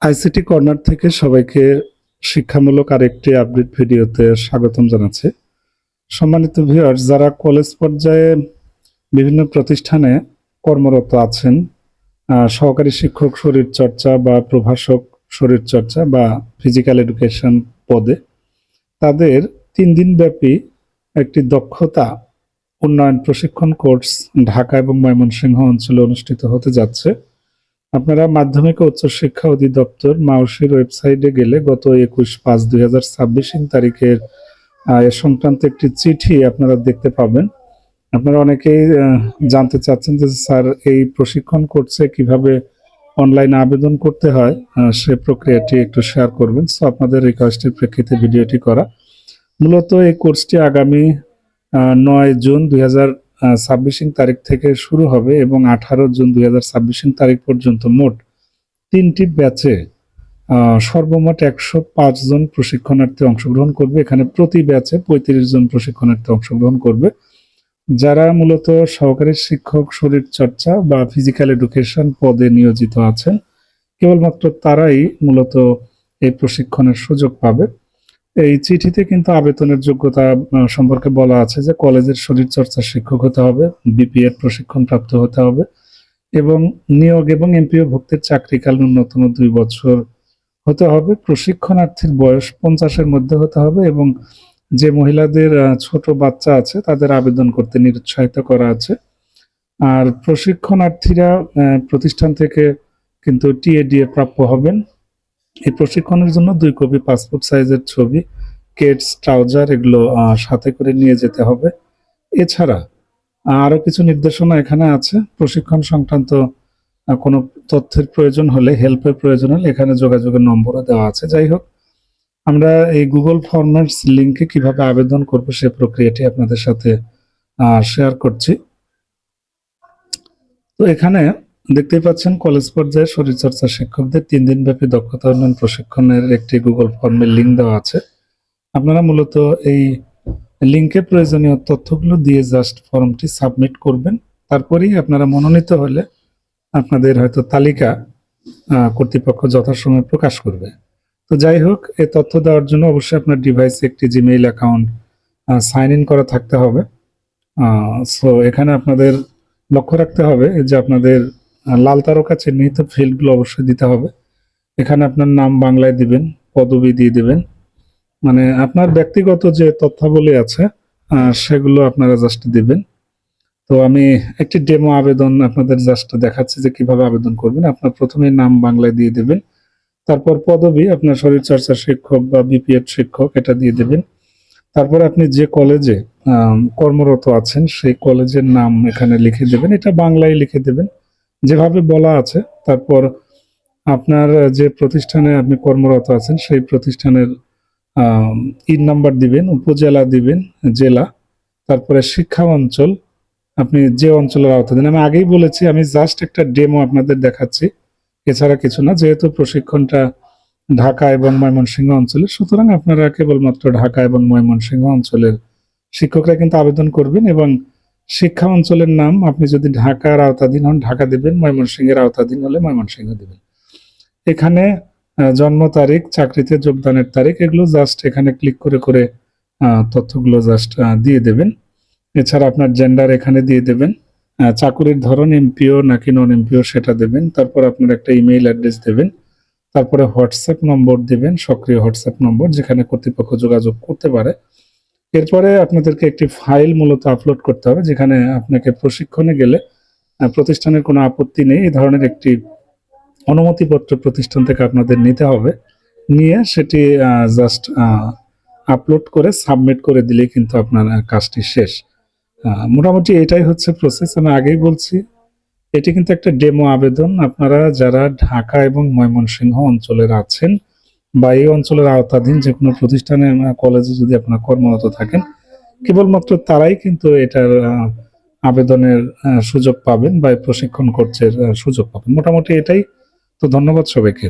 ICT corner থেকে সবাইকে শিক্ষামূলক আরেকটি আপডেট ভিডিওতে স্বাগতম জানাচ্ছি। সম্মানিত ভিউয়ার্স, যারা কলেজ পর্যায়ে বিভিন্ন প্রতিষ্ঠানে কর্মরত আছেন, সহকারী শিক্ষক শরীরচর্চা বা প্রভাষক শরীরচর্চা বা ফিজিক্যাল এডুকেশন পদে, তাদের 3 দিন ব্যাপী একটি দক্ষতা উন্নয়ন প্রশিক্ষণ কোর্স ঢাকা এবং ময়মনসিংহ অঞ্চলে অনুষ্ঠিত হতে যাচ্ছে। আপনারা মাধ্যমিক ও উচ্চশিক্ষা অধিদপ্তর মাউসির ওয়েবসাইটে গেলে গত 21/5/2026 তারিখের এ সংক্রান্ত একটি চিঠি আপনারা দেখতে পাবেন। আপনারা অনেকেই জানতে চাচ্ছেন যে স্যার, এই প্রশিক্ষণ কোর্সে কিভাবে অনলাইনে আবেদন করতে হয়, সে প্রক্রিয়াটি একটু শেয়ার করবেন। সো আপনাদের রিকোয়েস্টের প্রেক্ষিতে ভিডিওটি করা। মূলত এই কোর্সটি আগামী 9 জুন 2026 তারিখ থেকে শুরু হবে এবং 18 জুন 2026 তারিখ পর্যন্ত মোট 3টি ব্যাচে সর্বমোট 105 জন প্রশিক্ষণার্থী অংশগ্রহণ করবে। এখানে প্রতি ব্যাচে 35 জন প্রশিক্ষণার্থী অংশগ্রহণ করবে। যারা মূলত সহকারী শিক্ষক শরীরচর্চা বা ফিজিক্যাল এডুকেশন পদে নিয়োজিত আছেন, কেবলমাত্র তারাই মূলত এই প্রশিক্ষণের সুযোগ পাবে। এই চিঠিতে কিন্তু আবেদনের যোগ্যতা সম্পর্কে বলা আছে যে কলেজের শরীরচর্চা শিক্ষক হতে হবে, বিপিএড প্রশিক্ষণ প্রাপ্ত হতে হবে এবং নিয়োগ এবং এমপিও ভুক্তির চাকরিকাল ন্যূনতম 2 বছর হতে হবে। প্রশিক্ষণার্থীর বয়স 50-এর মধ্যে হতে হবে এবং যে মহিলাদের ছোট বাচ্চা আছে তাদের আবেদন করতে নিরুৎসাহিত করা আছে। আর প্রশিক্ষণার্থীরা প্রতিষ্ঠান থেকে কিন্তু টিএডিএ প্রাপ্য হবেন। এই প্রশিক্ষণের জন্য 2 কপি পাসপোর্ট সাইজের ছবি, কেটস, ট্রাউজার এগুলো সাথে করে নিয়ে যেতে হবে। এছাড়া আরো কিছু নির্দেশনা এখানে আছে। প্রশিক্ষণ সংক্রান্ত কোনো তথ্যের প্রয়োজন হলে, হেল্পের প্রয়োজন হলে এখানে যোগাযোগের নম্বরও দেওয়া আছে। যাই হোক, আমরা এই গুগল ফর্মের লিঙ্কে কিভাবে আবেদন করব সে প্রক্রিয়াটি আপনাদের সাথে শেয়ার করছি। তো এখানে দেখতেই পাচ্ছেন কলেজ পর্যায়ে শরীরচর্চা শিক্ষকদের 3 দিন ব্যাপী দক্ষতা উন্নয়ন প্রশিক্ষণের একটি গুগল ফর্মের লিঙ্ক দেওয়া আছে। আপনারা মূলত এই লিঙ্কে প্রয়োজনীয় তথ্যগুলো দিয়ে জাস্ট ফর্মটি সাবমিট করবেন। তারপরেই আপনারা মনোনীত হলে আপনাদের হয়তো তালিকা কর্তৃপক্ষ যথাসময়ে প্রকাশ করবে। তো যাই হোক, এই তথ্য দেওয়ার জন্য অবশ্যই আপনার ডিভাইসে একটি জিমেইল অ্যাকাউন্ট সাইন ইন করা থাকতে হবে। সো এখানে আপনাদের লক্ষ্য রাখতে হবে যে আপনাদের লাল তারকা চিহ্নিত ফিল্ডগুলো অবশ্যই দিতে হবে। এখানে আপনার নাম বাংলায় দিবেন, পদবি দিয়ে দিবেন, মানে আপনার ব্যক্তিগত যে তথ্যাবলী আছে সেগুলো আপনারা জাস্ট দিবেন। তো আমি একটি ডেমো আবেদন আপনাদের জাস্ট দেখাচ্ছি যে কিভাবে আবেদন করবেন। আপনার প্রথমে নাম বাংলায় দিয়ে দেবেন, তারপর পদবি আপনার শরীরচর্চা শিক্ষক বা বিপিএড শিক্ষক এটা দিয়ে দেবেন। তারপর আপনি যে কলেজে কর্মরত আছেন সেই কলেজের নাম এখানে লিখে দেবেন, এটা বাংলায় লিখে দেবেন যেভাবে বলা আছে। তারপর আপনার যে প্রতিষ্ঠানে আপনি কর্মরত আছেন সেই প্রতিষ্ঠানের ইন নাম্বার দিবেন, উপজেলা দিবেন, জেলা, তারপরে শিক্ষা অঞ্চল, আপনি যে অঞ্চলের আওতাধীন। আমি আগেই বলেছি, আমি জাস্ট একটা ডেমো আপনাদের দেখাচ্ছি, এছাড়া কিছু না। যেহেতু প্রশিক্ষণটা ঢাকা এবং ময়মনসিংহ অঞ্চলে, সুতরাং আপনারা কেবলমাত্র ঢাকা এবং ময়মনসিংহ অঞ্চলের শিক্ষকরা কিন্তু আবেদন করবেন এবং শিক্ষা অঞ্চলের নাম আপনি যদি ঢাকার আওতাধীন হন ঢাকা দিবেন, ময়মনসিংহের আওতাধীন হলে ময়মনসিংহ দিবেন। এখানে জন্ম তারিখ, চাকরিতে যোগদানের তারিখ, এগুলো জাস্ট এখানে ক্লিক করে করে তথ্যগুলো জাস্ট দিয়ে দেবেন। এছাড়া আপনার জেন্ডার এখানে দিয়ে দেবেন, চাকুরির ধরন এমপিও নাকি নন এমপিও সেটা দেবেন। তারপর আপনার একটা ইমেইল অ্যাড্রেস দেবেন, তারপরে হোয়াটসঅ্যাপ নম্বর দেবেন, সক্রিয় হোয়াটসঅ্যাপ নম্বর যেখানে কর্তৃপক্ষ যোগাযোগ করতে পারে। এরপরে আপনাদেরকে একটি ফাইল মূলত আপলোড করতে হবে, যেখানে আপনাকে প্রশিক্ষণে গেলে প্রতিষ্ঠানের কোনো আপত্তি নেই এই ধরনের একটি অনুমতিপত্র প্রতিষ্ঠান থেকে আপনাদের নিতে হবে। নিয়ে সেটি জাস্ট আপলোড করে সাবমিট করে দিলে কিন্তু আপনার কাজটি শেষ। মোটামুটি এটাই হচ্ছে প্রসেস। আমি আগেই বলছি, এটি কিন্তু একটা ডেমো আবেদন। আপনারা যারা ঢাকা এবং ময়মনসিংহ অঞ্চলের আছেন বা এই অঞ্চলের আওতাধীন যে কোনো প্রতিষ্ঠানে কলেজে যদি আপনারা কর্মরত থাকেন, কেবলমাত্র তারাই কিন্তু এটার আবেদনের সুযোগ পাবেন বা প্রশিক্ষণ কোর্সের সুযোগ পাবেন। মোটামুটি এটাই। তো ধন্যবাদ সবাইকে।